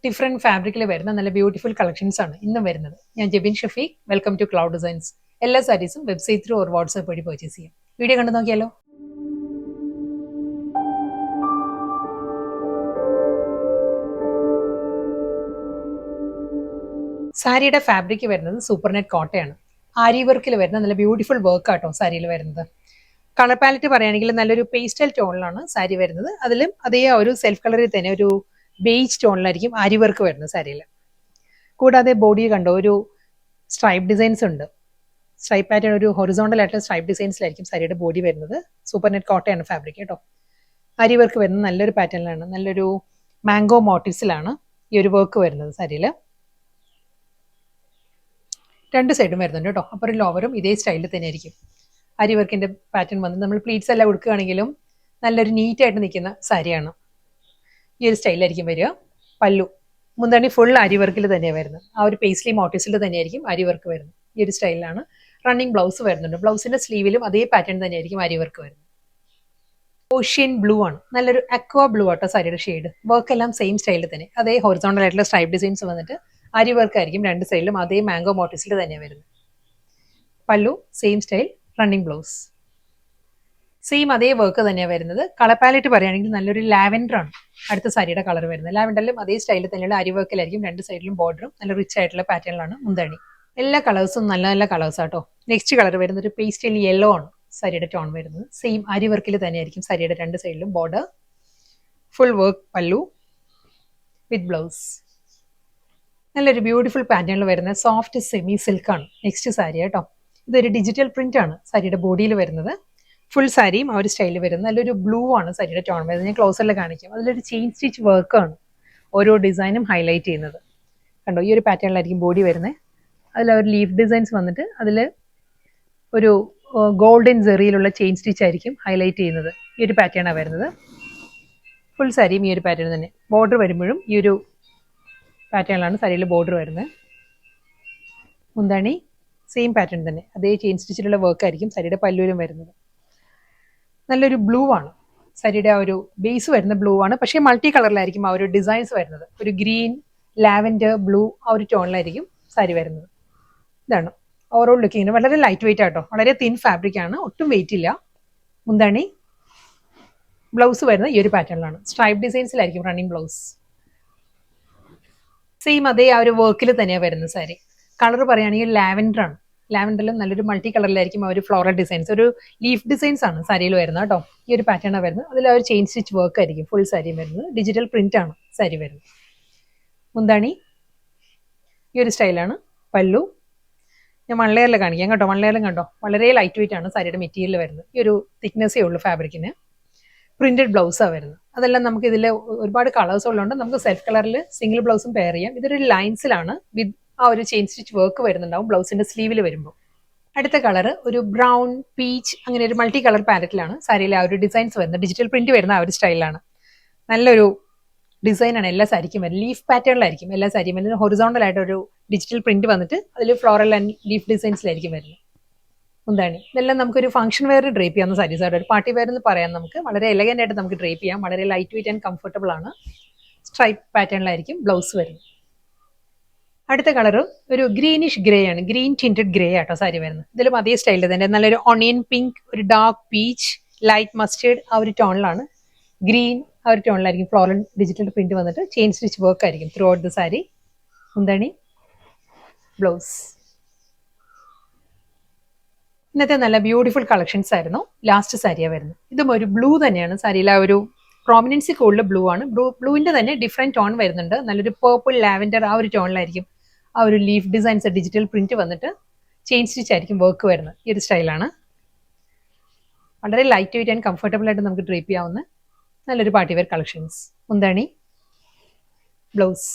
Different ഫാബ്രിക്കിൽ വരുന്ന നല്ല ബ്യൂട്ടിഫുൾ കളക്ഷൻസ് ആണ് ഇന്നും വരുന്നത്. ഞാൻ Jebin Shafeeq, welcome to Cloud Designs. എല്ലാ സാരീസും വെബ്സൈറ്റ് ത്രൂ ഓർ വാട്സ്ആപ്പ് വഴി പർച്ചേസ് ചെയ്യാം. വീഡിയോ കണ്ടു നോക്കിയാലോ. സാരിയുടെ ഫാബ്രിക് വരുന്നത് സൂപ്പർനെറ്റ് കോട്ടയാണ്. ആരി വർക്കിൽ വരുന്ന നല്ല ബ്യൂട്ടിഫുൾ വർക്ക് ആട്ടോ സാരിയിൽ വരുന്നത്. കളർ പാലറ്റ് പറയുകയാണെങ്കിൽ നല്ലൊരു പേസ്റ്റൽ ടോണിലാണ് സാരി വരുന്നത്. അതിലും അതേ ഒരു സെൽഫ് കളറിൽ തന്നെ ഒരു ബേജ് ടോണിലായിരിക്കും ആരി വർക്ക് വരുന്നത് സാരിയിൽ. കൂടാതെ ബോഡി കണ്ടോ ഒരു സ്ട്രൈപ്പ് ഡിസൈൻസ് ഉണ്ട്. സ്ട്രൈപ്പ് പാറ്റേൺ ഒരു ഹൊറിസോണ്ടൽ ആയിട്ടുള്ള സ്ട്രൈപ്പ് ഡിസൈൻസിലായിരിക്കും സാരിയുടെ ബോഡി വരുന്നത്. സൂപ്പർനെറ്റ് കോട്ടയാണ് ഫാബ്രിക് കേട്ടോ. ആരി വർക്ക് വരുന്നത് നല്ലൊരു പാറ്റേണിലാണ്, നല്ലൊരു മാംഗോ മോട്ടീവ്സിലാണ് ഈ ഒരു വർക്ക് വരുന്നത് സാരിയിൽ. രണ്ട് സൈഡും വരുന്നുണ്ട് കേട്ടോ. അപ്പുറം ലോവറും ഇതേ സ്റ്റൈലിൽ തന്നെ ആയിരിക്കും അരി വർക്കിന്റെ പാറ്റേൺ വന്ന്. നമ്മൾ പ്ലീറ്റ്സ് എല്ലാം കൊടുക്കുകയാണെങ്കിലും നല്ലൊരു നീറ്റായിട്ട് നിൽക്കുന്ന സാരിയാണ്. ഈ ഒരു സ്റ്റൈലായിരിക്കും വരിക. പല്ലു മുന്താണി ഫുൾ അരി വർക്കിൽ തന്നെയാണ് വരുന്നത്. ആ ഒരു പേസ്ലി മോട്ടീവ്സിൽ തന്നെയായിരിക്കും അരി വർക്ക് വരുന്നത്. ഈ ഒരു സ്റ്റൈലിലാണ്. റണ്ണിങ് ബ്ലൗസ് വരുന്നുണ്ട്. ബ്ലൗസിന്റെ സ്ലീവിലും അതേ പാറ്റേൺ തന്നെയായിരിക്കും അരി വർക്ക് വരുന്നത്. ഓഷ്യൻ ബ്ലൂ ആണ്, നല്ലൊരു അക്വ ബ്ലൂ ആട്ടോ സാരിയുടെ ഷെയ്ഡ്. വർക്ക് എല്ലാം സെയിം സ്റ്റൈലിൽ തന്നെ, അതേ ഹൊറിസോണ്ടൽ ആയിട്ടുള്ള സ്ട്രൈപ്പ് ഡിസൈൻസ് വന്നിട്ട് അരി വർക്ക് ആയിരിക്കും രണ്ട് സൈഡിലും അതേ മാംഗോ മോട്ടീവ്സിൽ തന്നെയാണ് വരുന്നത്. പല്ലു same style, running blouse same അതേ വർക്ക് തന്നെയാണ് വരുന്നത്. കളർ പാലറ്റ് പറയുകയാണെങ്കിൽ നല്ലൊരു ലാവൻഡർ ആണ് അടുത്ത സാരിയുടെ കളർ വരുന്നത്. ലാവൻഡറിലും അതേ സ്റ്റൈലിൽ തന്നെയുള്ള അരി വർക്കിലായിരിക്കും രണ്ട് സൈഡിലും ബോർഡറും നല്ല റിച്ച് ആയിട്ടുള്ള പാറ്റേണിലാണ് മുന്താണി. എല്ലാ കളേഴ്സും നല്ല നല്ല കളേഴ്സ് ആട്ടോ. നെക്സ്റ്റ് കളർ വരുന്നത് ഒരു പേസ്റ്റൽ യെല്ലോ ആണ് സാരിയുടെ ടോൺ വരുന്നത്. സെയിം അരി വർക്കിൽ തന്നെയായിരിക്കും സാരിയുടെ രണ്ട് സൈഡിലും ബോർഡർ. ഫുൾ വർക്ക് പല്ലു വിത്ത് ബ്ലൗസ്. നല്ലൊരു ബ്യൂട്ടിഫുൾ പാറ്റേണിൽ വരുന്ന സോഫ്റ്റ് സെമി സിൽക്കാണ് നെക്സ്റ്റ് സാരി കേട്ടോ. ഇതൊരു ഡിജിറ്റൽ പ്രിന്റ് ആണ് സാരിയുടെ ബോഡിയിൽ വരുന്നത്. ഫുൾ സാരിയും ആ ഒരു സ്റ്റൈലിൽ വരുന്നത്. നല്ലൊരു ബ്ലൂ ആണ് സാരിയുടെ ടോൺ വരുന്നത്. ഞാൻ ക്ലോസറിൽ കാണിക്കാം. അതിലൊരു ചെയിൻ സ്റ്റിച്ച് വർക്കാണ് ഓരോ ഡിസൈനും ഹൈലൈറ്റ് ചെയ്യുന്നത്. കണ്ടോ, ഈ ഒരു പാറ്റേണിലായിരിക്കും ബോഡി വരുന്നത്. അതിൽ ഒരു ലീഫ് ഡിസൈൻസ് വന്നിട്ട് അതിൽ ഒരു ഗോൾഡൻ ജെറിയിലുള്ള ചെയിൻ സ്റ്റിച്ച് ആയിരിക്കും ഹൈലൈറ്റ് ചെയ്യുന്നത്. ഈ ഒരു പാറ്റേണാണ് വരുന്നത്. ഫുൾ സാരിയും ഈ ഒരു പാറ്റേൺ തന്നെ. ബോർഡർ വരുമ്പോഴും ഈ ഒരു പാറ്റേണിലാണ് സാരിയിൽ ബോർഡർ വരുന്നത്. മുന്താണി സെയിം പാറ്റേൺ തന്നെ, അതേ ചെയിൻ സ്റ്റിച്ചിലുള്ള വർക്ക് ആയിരിക്കും സാരിയുടെ പല്ലൂരും വരുന്നത്. നല്ലൊരു ബ്ലൂ ആണ് സാരിയുടെ ആ ഒരു ബേസ് വരുന്ന ബ്ലൂ ആണ്, പക്ഷേ മൾട്ടി കളറിലായിരിക്കും ആ ഒരു ഡിസൈൻസ് വരുന്നത്. ഒരു ഗ്രീൻ, ലാവൻഡർ, ബ്ലൂ ആ ഒരു ടോണിലായിരിക്കും സാരി വരുന്നത്. ഇതാണ് ഓവറോൾ ലുക്കിങ്ങിന്. വളരെ ലൈറ്റ് വെയിറ്റ് ആട്ടോ, വളരെ തിൻ ഫാബ്രിക് ആണ്, ഒട്ടും വെയിറ്റ് ഇല്ല. മുന്താണി ബ്ലൗസ് വരുന്നത് ഈ ഒരു പാറ്റേണിലാണ്. സ്ട്രൈപ്പ് ഡിസൈൻസിലായിരിക്കും റണ്ണിങ് ബ്ലൗസ്. സെയിം അതേ ആ ഒരു വർക്കിൽ തന്നെയാണ് വരുന്നത് സാരി. കളർ പറയുകയാണെങ്കിൽ ലാവൻഡർ ആണ്. ലാവൻഡറിലും നല്ലൊരു മൾട്ടി കളറിലായിരിക്കും ആ ഒരു ഫ്ലോറൽ ഡിസൈൻസ്, ഒരു ലീഫ് ഡിസൈൻസ് ആണ് സാരിയിൽ വരുന്നത് കേട്ടോ. ഈ ഒരു പാറ്റേൺ ആണ് വരുന്നത്. അതിൽ ആ ഒരു ചെയിൻ സ്റ്റിച്ച് വർക്ക് ആയിരിക്കും ഫുൾ സാരിയും വരുന്നത്. ഡിജിറ്റൽ പ്രിന്റ് ആണ് സാരി വരുന്നത്. മുന്താണി ഈ ഒരു സ്റ്റൈലാണ്. പല്ലു ഞാൻ വൺ ലെയറിൽ കാണിക്കാം കേട്ടോ. വൺ ലെയറിലും കണ്ടോ, വളരെ ലൈറ്റ് വെയിറ്റ് ആണ് സാരിയുടെ മെറ്റീരിയൽ വരുന്നത്. ഈ ഒരു തിക്നെസ്സേ ഉള്ളൂ ഫാബ്രിക്കിന്. പ്രിന്റഡ് ബ്ലൗസാണ് വരുന്നത്. അതെല്ലാം നമുക്ക് ഇതിൽ ഒരുപാട് കളേഴ്സ് ഉള്ളതുകൊണ്ട് നമുക്ക് സെൽഫ് കളറിൽ സിംഗിൾ ബ്ലൗസും പെയർ ചെയ്യാം. ഇതൊരു ലൈൻസിലാണ് വിത്ത് ആ ഒരു ചെയിൻ സ്റ്റിച്ച് വർക്ക് വരുന്നുണ്ടാവും ബ്ലൗസിന്റെ സ്ലീവിൽ വരുമ്പോൾ. അടുത്ത കളർ ഒരു ബ്രൗൺ, പീച്ച്, അങ്ങനെ ഒരു മൾട്ടി കളർ പാലറ്റിലാണ് സാരിയിലെ ആ ഒരു ഡിസൈൻസ് വരുന്നത്. ഡിജിറ്റൽ പ്രിന്റ് വരുന്ന ആ ഒരു സ്റ്റൈലാണ്. നല്ലൊരു ഡിസൈനാണ് എല്ലാ സാരിക്കും വരുന്നത്. ലീഫ് പാറ്റേണിലായിരിക്കും എല്ലാ സാരിയും വരുന്നത്. ഹൊറിസോണ്ടൽ ആയിട്ട് ഒരു ഡിജിറ്റൽ പ്രിന്റ് വന്നിട്ട് അതിൽ ഫ്ലോറൽ ആൻഡ് ലീഫ് ഡിസൈൻസിലായിരിക്കും വരുന്നത്. മുന്താണി ഇതെല്ലാം നമുക്കൊരു ഫംഗ്ഷൻ വെയർ ഡ്രേപ്പ് ചെയ്യാവുന്ന സാരീസ് ആയിട്ട്, ഒരു പാർട്ടി വെയർ എന്ന് പറയാം. നമുക്ക് വളരെ എലഗന്റ് ആയിട്ട് നമുക്ക് ഡ്രേപ്പ് ചെയ്യാം. വളരെ ലൈറ്റ് വെയിറ്റ് ആൻഡ് കംഫർട്ടബിൾ ആണ്. സ്ട്രൈപ്പ് പാറ്റേണിലായിരിക്കും ബ്ലൗസ് വരുന്നത്. അടുത്ത കളർ ഒരു ഗ്രീനിഷ് ഗ്രേ ആണ്. ഗ്രീൻ ടിന്റഡ് ഗ്രേ ആട്ടോ സാരി വരുന്നത്. ഇതിലും അതേ സ്റ്റൈലിൽ തന്നെ നല്ലൊരു ഓണിയൻ പിങ്ക്, ഒരു ഡാർക്ക് പീച്ച്, ലൈറ്റ് മസ്റ്റേർഡ് ആ ഒരു ടോണിലാണ്. ഗ്രീൻ ആ ഒരു ടോണിലായിരിക്കും ഫ്ലോറൽ ഡിജിറ്റൽ പ്രിന്റ് വന്നിട്ട് ചെയിൻ സ്റ്റിച്ച് വർക്ക് ആയിരിക്കും ത്രൂ ഔട്ട് ദ സാരി. മുന്താണി ബ്ലൗസ്. ഇന്നത്തെ നല്ല ബ്യൂട്ടിഫുൾ കളക്ഷൻസ് ആയിരുന്നു. ലാസ്റ്റ് സാരിയാണ് വരുന്നത്. ഇതും ഒരു ബ്ലൂ തന്നെയാണ് സാരിയിൽ. ആ ഒരു പ്രോമിനൻസി കൂടുതൽ ബ്ലൂ ആണ്. ബ്ലൂവിന്റെ തന്നെ ഡിഫറെന്റ് ടോൺ വരുന്നുണ്ട്. നല്ലൊരു പേർപ്പിൾ, ലാവൻഡർ ആ ഒരു ടോണിലായിരിക്കും ആ ഒരു ലീഫ് ഡിസൈൻസ് ഡിജിറ്റൽ പ്രിന്റ് വന്നിട്ട് ചെയിൻ സ്റ്റിച്ച് ആയിരിക്കും വർക്ക് വരുന്നത്. ഈ ഒരു സ്റ്റൈലാണ്. വളരെ ലൈറ്റ് വെയിറ്റ് ആൻഡ് കംഫർട്ടബിൾ ആയിട്ട് നമുക്ക് ഡ്രേപ്പ് ചെയ്യാവുന്ന നല്ലൊരു പാർട്ടി വെയർ കളക്ഷൻസ്. മുന്താണി ബ്ലൗസ്.